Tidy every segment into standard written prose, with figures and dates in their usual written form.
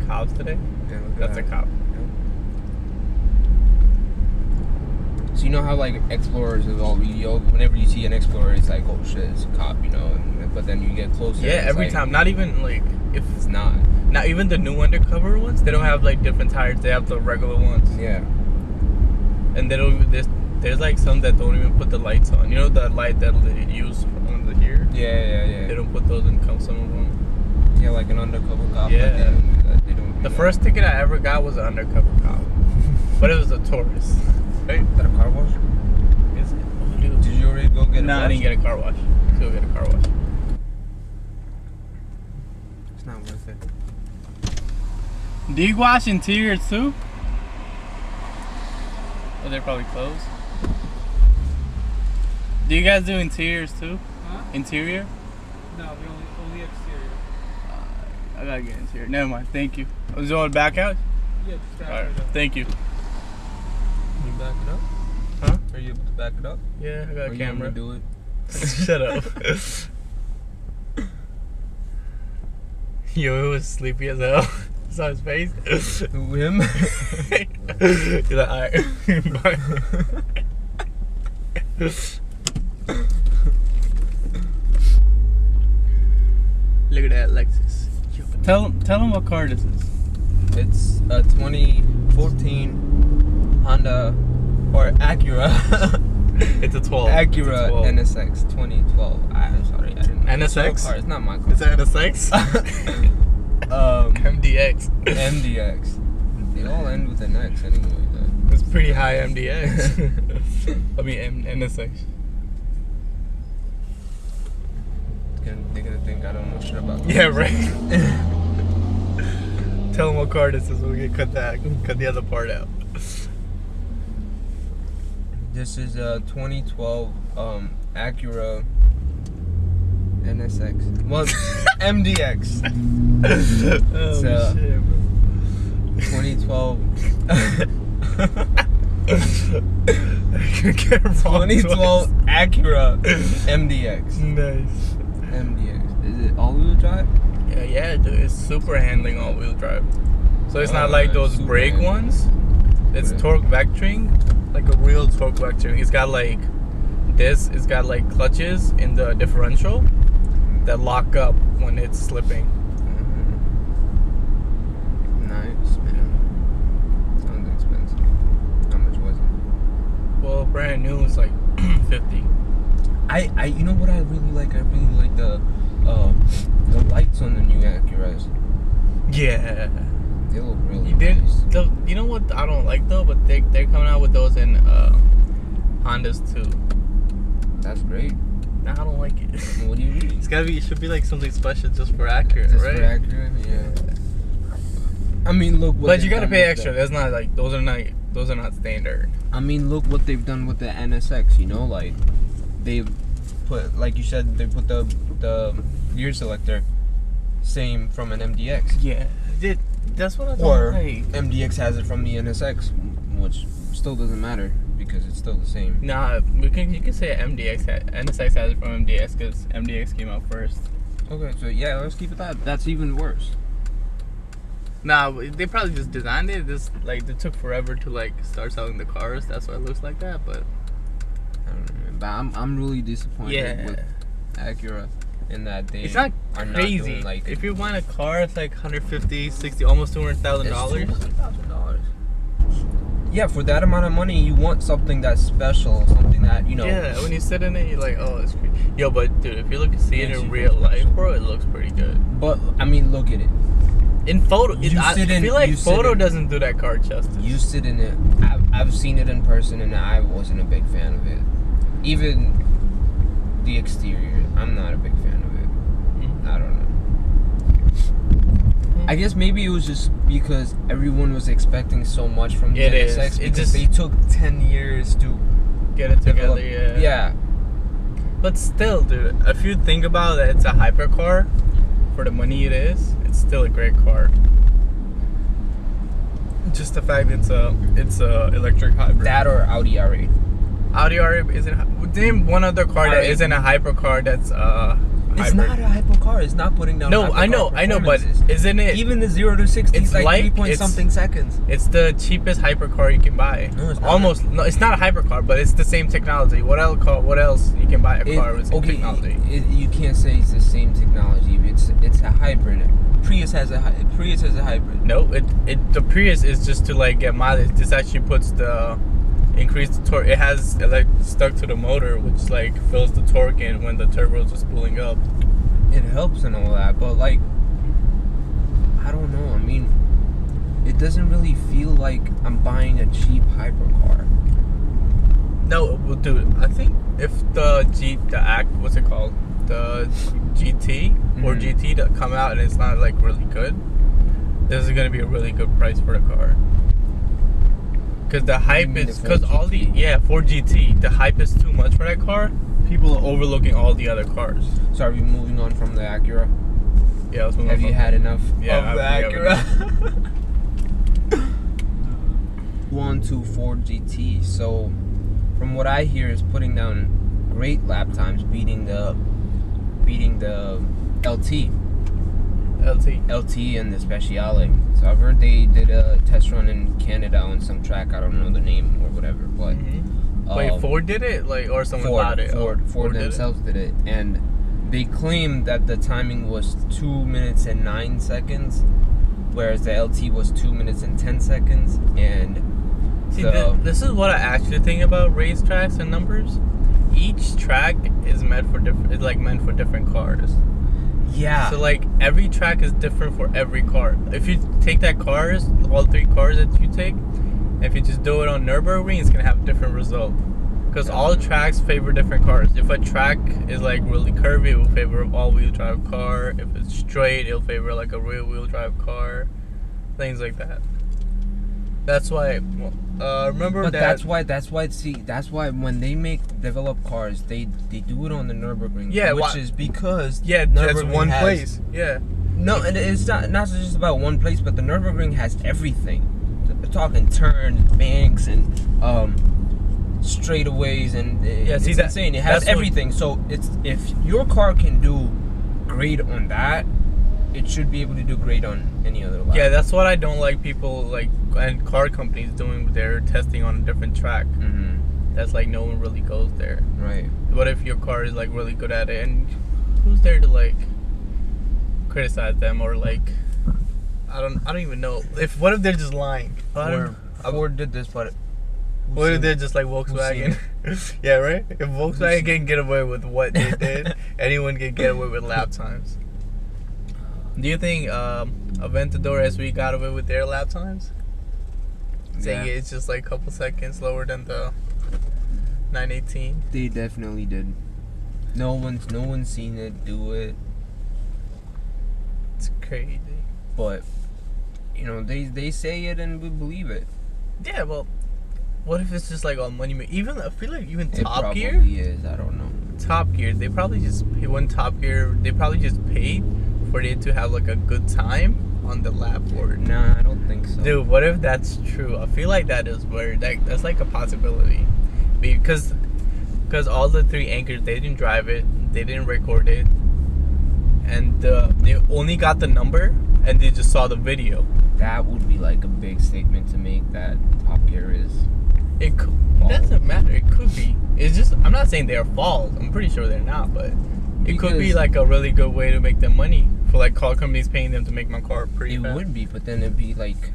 cops today. Yeah, look at That's that. a cop. So you know how like Explorers is all whenever you see an Explorer, it's like, oh shit, it's a cop, you know. But then you get closer. Yeah, it's every like, time. Not even like if it's not. not even the new undercover ones. They don't have like different tires. They have the regular ones. Yeah. And they don't even there's like some that don't even put the lights on. You know the light that they use on the here. Yeah. They don't put those in some of them. Yeah, like an undercover cop. Yeah. They don't do that. They don't do The that. first ticket I ever got was an undercover cop, but it was a tourist. Right? Is that a car wash? Is it? Oh, dude. Did you already go get No, a I didn't get a car wash. Let's go get a car wash. It's not worth it. Do you wash interiors too? Oh, they're probably closed. Do you guys do interiors too? Huh? Interior? No, we only exterior. I gotta get interior. Never mind. Thank you. Was you going back out? Yeah, just back Alright. it up. Thank you. Can you back it up? Huh? Are you able to back it up? Yeah, I got Or a you want me camera. to do it? Shut up. Yo, it was sleepy as hell. Saw his face. Who, him? He's like, alright. Bye. Look at that Lexus. Yo, tell him what car this is. It's a 2014 Honda or Acura. It's a 12. Acura It's a 12. NSX 2012. I'm sorry, I didn't know. NSX? It's, car. It's not my car. Is that NSX? MDX. MDX. They all end with an X anyway. Though. It's pretty high MDX. I mean NSX. They're gonna think I don't know shit about cars. Yeah, right. Tell them what car this is so we can cut the other part out. This is a 2012 Acura NSX. Well, MDX. Oh So, shit, bro. 2012. 2012 Acura MDX. Nice. MDX. Is it all-wheel drive? Yeah, dude, it's super handling all-wheel drive. So it's not Oh, like those super brake handling. ones. It's Okay. torque vectoring, like a real torque vectoring. It's got like this. It's got like clutches in the differential that lock up when it's slipping. Nice, man. Sounds expensive. How much was it? Well, brand new is like 50. You know what I really like? I really like the lights on the new Acuras. Yeah. They look really You did. nice. You know what I don't like though, but they're coming out with those in Hondas too. That's great. Nah, I don't like it. What do you mean? It's gotta be. It should be like something special just for Acura, Just right? for Acura? Yeah. I mean, look. What But you they've gotta done pay with extra. That's not like those are not standard. I mean, look what they've done with the NSX. You know, like they've put, like you said, they put the gear selector same from an MDX. Yeah, that's what I don't Or like. MDX has it from the NSX, which still doesn't matter because it's still the same. Nah, you can say NSX has it from MDX because MDX came out first. Okay, so yeah, let's keep it that. That's even worse. Nah, they probably just designed it. Just like they took forever to like start selling the cars. That's why it looks like that. But I don't know, man. But I'm really disappointed yeah, with Acura in that they it's not are crazy. not doing like If you want a car, it's like $150, $60, almost $200,000. $200,000. Yeah, for that amount of money, you want something that's special, something that you know. Yeah, when you sit in it, you're like, oh, it's crazy. Yo, but dude, if you see it Makes in you real feel life, special. bro, it looks pretty good. But I mean, look at it. In photo, I sit in- feel like you sit photo in- doesn't do that car justice. You sit in it. I've seen it in person, and I wasn't a big fan of it. Even the exterior, I'm not a big fan of it. I don't know. I guess maybe it was just because everyone was expecting so much from the It is. NSX It because just- they took 10 years to Get it develop. together, yeah. Yeah. But still, dude, if you think about it, it's a hypercar. For the money it is, it's still a great car. Just the fact it's a electric hybrid. That or Audi R8. Audi R8 isn't. Name one other car that R8. isn't a hypercar that's It's not a hypercar. It's not putting down. No, I know, but isn't it? Even the 0 to 60 It's is like like 3 point it's- something seconds. It's the cheapest hypercar you can buy. No, it's not. Almost. No, it's not a hypercar, but it's the same technology. What else you can buy a car with same technology? You can't say it's the same technology. It's a hybrid. Prius has a hybrid. No, the Prius is just to like get mileage. This actually puts the increased torque. It has like stuck to the motor, which like fills the torque in when the turbos are spooling up. It helps and all that, but like, I don't know. I mean, it doesn't really feel like I'm buying a cheap hypercar. No, well, dude, I think if the what's it called? The GT or GT that come out and it's not like really good, this is gonna be a really good price for the car. Because the hype is, because all the, Ford GT, the hype is too much for that car. People are overlooking all the other cars. So are we moving on from the Acura? Yeah, let's move on. Have you had enough of the I've Acura? One to Ford GT. So, from what I hear, is putting down great lap times, beating the LT and the Speciale. So I've heard they did a test run in Canada on some track. I don't know the name or whatever, but Wait, Ford did it, like, or someone bought it? Ford themselves did it, and they claimed that the timing was 2 minutes and 9 seconds, whereas the LT was 2 minutes and 10 seconds. And see, this is what I actually think about racetracks and numbers. Each track is meant for different cars. Yeah. So like every track is different for every car. If you take all 3 cars that you take, if you just do it on Nürburgring, it's gonna have a different result. Because all tracks favor different cars. If a track is like really curvy, it will favor an all-wheel drive car. If it's straight, it'll favor like a rear-wheel drive car. Things like that. That's why. Remember but that. that's why when they develop cars, they do it on the Nürburgring. Yeah, which is because that's Nürburgring one has, place. Yeah. No, and it's not just about one place, but the Nürburgring has everything. We're talking turns, banks, and straightaways, and it's insane. It has everything. So if your car can do great on that, it should be able to do great on any other lap. Yeah, that's what I don't like people like and car companies doing with their testing on a different track. That's like no one really goes there. Right. What if your car is like really good at it, and who's there to like criticize them or like I don't even know. What if they're just lying? Ford did this, but what if they're just like Volkswagen? Yeah, right? If Volkswagen can get away with what they did, anyone can get away with lap times. Do you think Aventador SV got away with their lap times? Saying it's just like a couple seconds slower than the 918. They definitely did. No one's seen it do it. It's crazy. But they say it and we believe it. Yeah, well, what if it's just like all money? Even I feel like even Top Gear. It probably is. I don't know. Top Gear. They probably just Top Gear. They probably just paid for it to have like a good time on the lap board. Nah, I don't think so. Dude, what if that's true? I feel like that is weird. That's like a possibility, because all the 3 anchors, they didn't drive it, they didn't record it, and they only got the number and they just saw the video. That would be like a big statement to make that Top Gear is. It doesn't matter. It could be. It's just I'm not saying they're false. I'm pretty sure they're not, but it could be like a really good way to make them money for like car companies paying them to make my car pretty fast. It would be, but then it'd be like.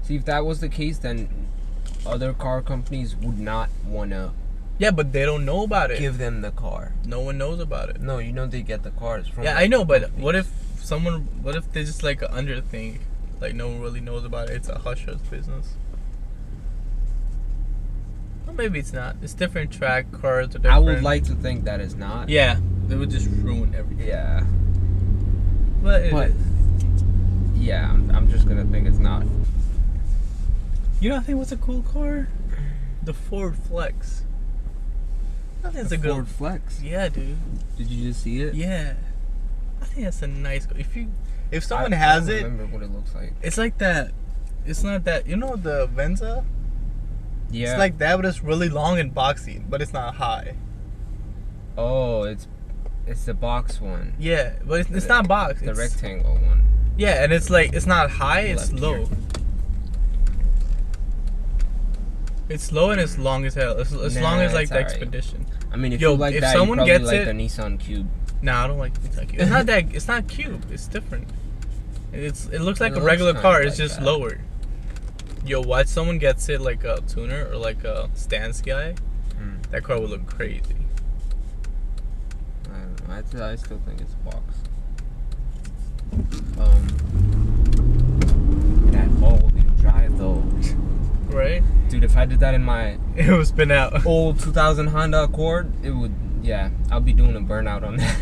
See, if that was the case, then other car companies would not wanna. Yeah, but they don't know about it. Give them the car. No one knows about it. No, they get the cars from. Yeah, I know, but what if they just like an under thing, like no one really knows about it? It's a hush hush business. Well, maybe it's not. It's different track cars are different. I would like to think that it's not. Yeah, they would just ruin everything. Yeah. But yeah, I'm just gonna think it's not. You know, I think what's a cool car? The Ford Flex. I think it's a good Ford Flex. Yeah, dude. Did you just see it? Yeah, I think that's a nice car. If someone has it, I don't remember what it looks like. it's like that. It's not that. You know the Venza? Yeah. It's like that, but it's really long and boxy, but it's not high. Oh, it's the box one. Yeah, but it's not box. The It's, rectangle one. yeah, and it's like it's not high. It's Left low. here. It's low and it's long as hell. It's Nah, long as like it's the alright. Expedition. I mean, if Yo, you like if that, someone you probably gets like it- the Nissan Cube. Nah, I don't like it's not cube. It's not that. It's not cube. It's different. It looks like It a looks regular kinda car. It's like just that. lower. Yo, watch someone gets it like a tuner or like a stance guy. Mm. That car would look crazy. I don't know. I still think it's a box. That all-wheel drive though, Right? dude. If I did that in my It would spin out. old 2000 Honda Accord, it would. Yeah, I'll be doing a burnout on that.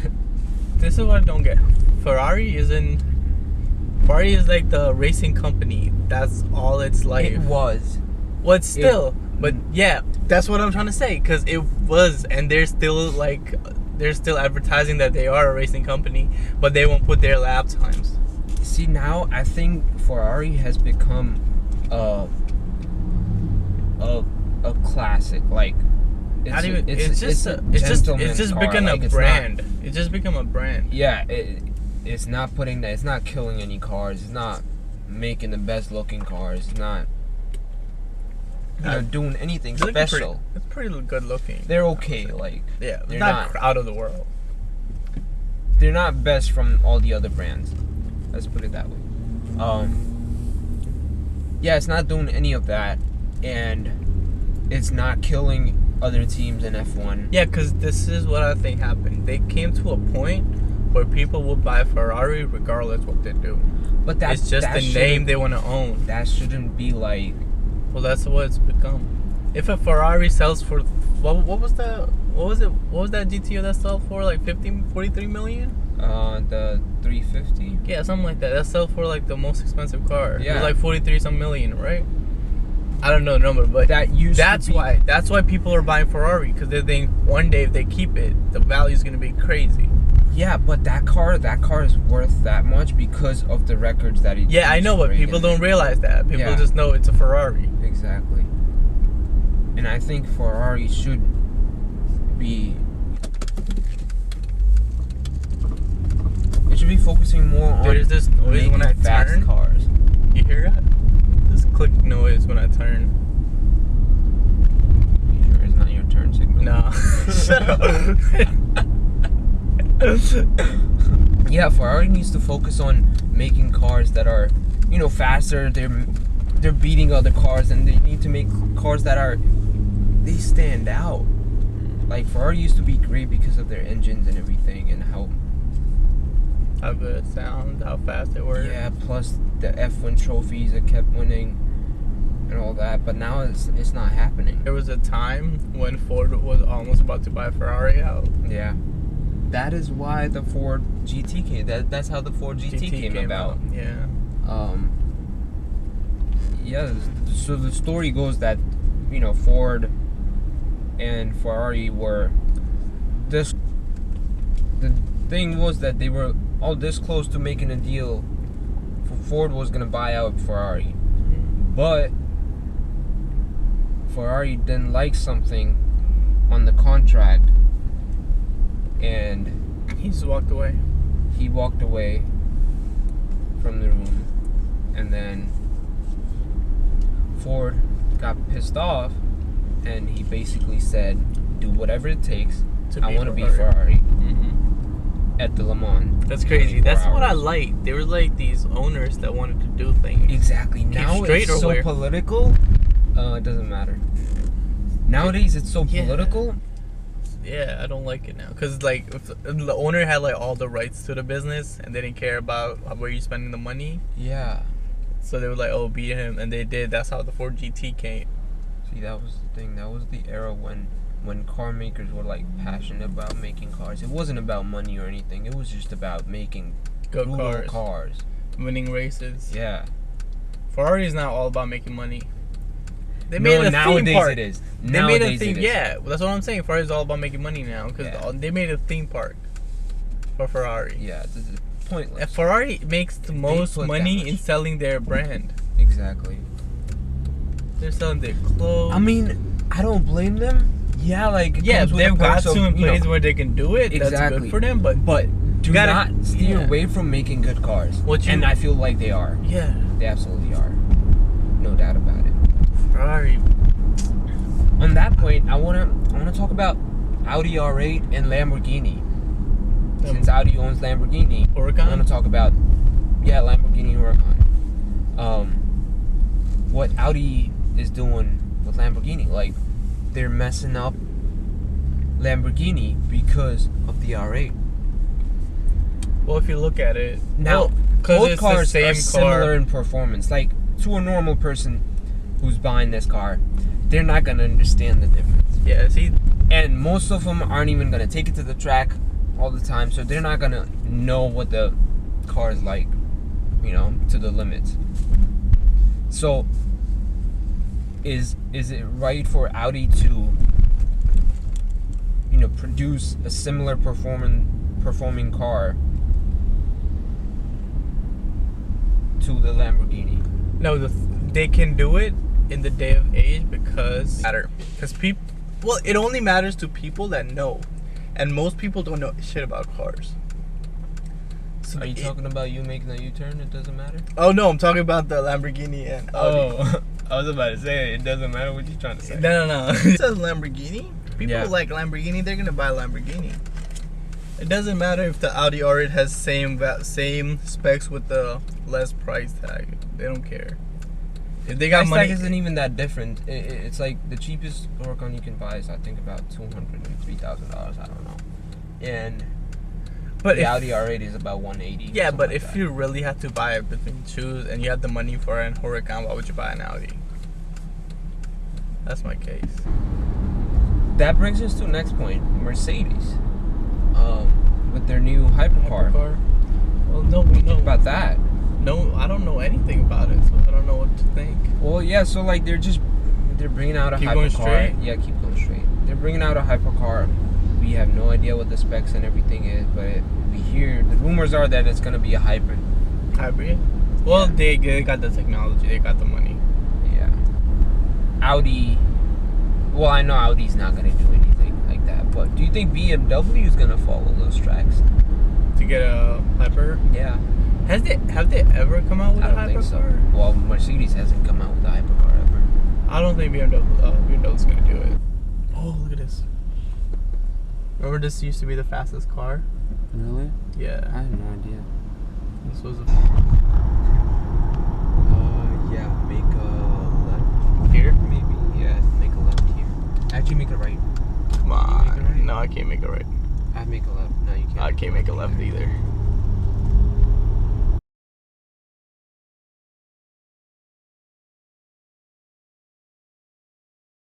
This is what I don't get. Ferrari is like the racing company. That's all its life. It was. Well, it's still, but yeah, that's what I'm trying to say. Cause it was, and they're still advertising that they are a racing company, but they won't put their lap times. See, now I think Ferrari has become a classic. Like It's just gentleman's car. become Like, a it's brand. It's just become a brand. Yeah, it's not putting that. It's not killing any cars. It's not making the best looking cars. It's not doing anything It's looking special. It's pretty good looking. They're okay. Like Yeah, they're not not. out of the world. They're not best from all the other brands. Let's put it that way. Yeah, it's not doing any of that, and it's not killing other teams in F1. Yeah, because this is what I think happened. They came to a point where people will buy Ferrari regardless what they do. But that, It's just that the name they want to own. That shouldn't be like. Well, that's what it's become. If a Ferrari sells for what was that GTO that sold for like 43 million? The 350. Yeah, something like that. That sold for like the most expensive car. It Yeah. was like 43 some million, right? I don't know the number, but that's why people are buying Ferrari, because they think one day if they keep it, the value is gonna be crazy. Yeah, but that car is worth that much because of the records that it. Yeah, I know, but people don't realize that. People Yeah. just know it's a Ferrari. Exactly. And I think Ferrari should be. It should be focusing more on. There's this noise making when I fast turn. cars. You hear that? This click noise when I turn. You sure it's not your turn signal? No. Shut up. Yeah, Ferrari needs to focus on making cars that are, faster. They're beating other cars, and they need to make cars that they stand out. Like Ferrari used to be great because of their engines and everything, and how good it sounds, how fast they were. yeah. Plus the F1 trophies it kept winning, and all that. But now it's not happening. There was a time when Ford was almost about to buy Ferrari out. Yeah. That is why the Ford GT came. That's how the Ford GT came about. Yeah. Yeah. So the story goes that Ford and Ferrari were this. The thing was that they were all this close to making a deal. Ford was gonna buy out Ferrari, but Ferrari didn't like something on the contract, and He just walked away. he walked away from the room, and then Ford got pissed off, and he basically said, "Do whatever it takes. I want to be Ferrari at the Le Mans." That's crazy. 24 That's what I hours. like. There was like these owners that wanted to do things. Exactly. Now straight it's or so where? political. It doesn't matter. Nowadays it's so Yeah. political. Yeah, I don't like it now. Because like if the owner had like all the rights to the business and they didn't care about where you're spending the money. Yeah. So they were like, oh, beat him. And they did. That's how the Ford GT came. See, that was the thing. That was the era when car makers were like passionate about making cars. It wasn't about money or anything. It was just about making Good brutal cars. Winning races. Yeah. Ferrari is not all about making money. They No, made a theme nowadays park. it is. They made a Nowadays theme. it is. Yeah, that's what I'm saying. Ferrari is all about making money now because Yeah. they made a theme park for Ferrari. Yeah, this is pointless. And Ferrari makes the most put that money much. in selling their brand. Exactly. They're selling their clothes. I mean, I don't blame them. Yeah, like Yeah, comes with the they've got perks of, to in you know, places where they can do it. That's Exactly. good for them. But do gotta- not steer yeah. away from making good cars. And I feel like they are. yeah, They absolutely are. No doubt about it. Ferrari. On that point, I wanna talk about Audi R8 and Lamborghini. Since Audi owns Lamborghini, Huracan? I want to talk about Lamborghini Huracan. What Audi is doing with Lamborghini, like they're messing up Lamborghini because of the R8. Well, if you look at it Now, because both it's cars the are same similar car. in performance. Like to a normal person who's buying this car, they're not gonna understand the difference. Yeah, see, And most of them aren't even gonna take it to the track all the time, so they're not gonna know what the car is like, you know, to the limits. So, is it right for Audi to, you know, produce a similar performing car to the Lamborghini? no, they can do it in the day of age because people. Well, it only matters to people that know, and most people don't know shit about cars. So Are you talking about you making a U-turn? It doesn't matter. Oh no, I'm talking about the Lamborghini and Audi. Oh, I was about to say it doesn't matter what you're trying to say. No. It says Lamborghini. People Yeah. who like Lamborghini, they're gonna buy a Lamborghini. It doesn't matter if the Audi R8 has same specs with the less price tag. They don't care. If they got Price money, tag isn't even that different. It's like the cheapest Huracan you can buy is I think about $203,000. I don't know. And but the if, Audi R8 is about 180. yeah, something but like if that. you really have to buy it between choose and you have the money for an Huracan, why would you buy an Audi? That's my case. That brings us to the next point. Mercedes, with their new hypercar. Well, no, we know About that. No, I don't know anything about it, so I don't know what to think. Well, yeah. So like they're bringing out a Keep hypercar. going straight? Yeah, keep going straight. They're bringing out a hypercar. We have no idea what the specs and everything is, but we hear the rumors are that it's gonna be a hybrid. Hybrid? Well, Yeah. they got the technology, they got the money. Yeah. Audi. Well, I know Audi's not gonna do anything like that, but do you think BMW is gonna follow those tracks? To get a hyper? Yeah. Have they ever come out with I a don't think so. hypercar? Well, Mercedes hasn't come out with a hypercar ever. I don't think BMW's gonna do it. Oh, look at this. Remember this used to be the fastest car? Really? Yeah. I have no idea. This was Yeah, make a left here? maybe. Yeah, make a left here. Actually, make a right. Come Can you make it on. right? No, I can't make it right. I'd make a left. No, you can't. I can't make a left either.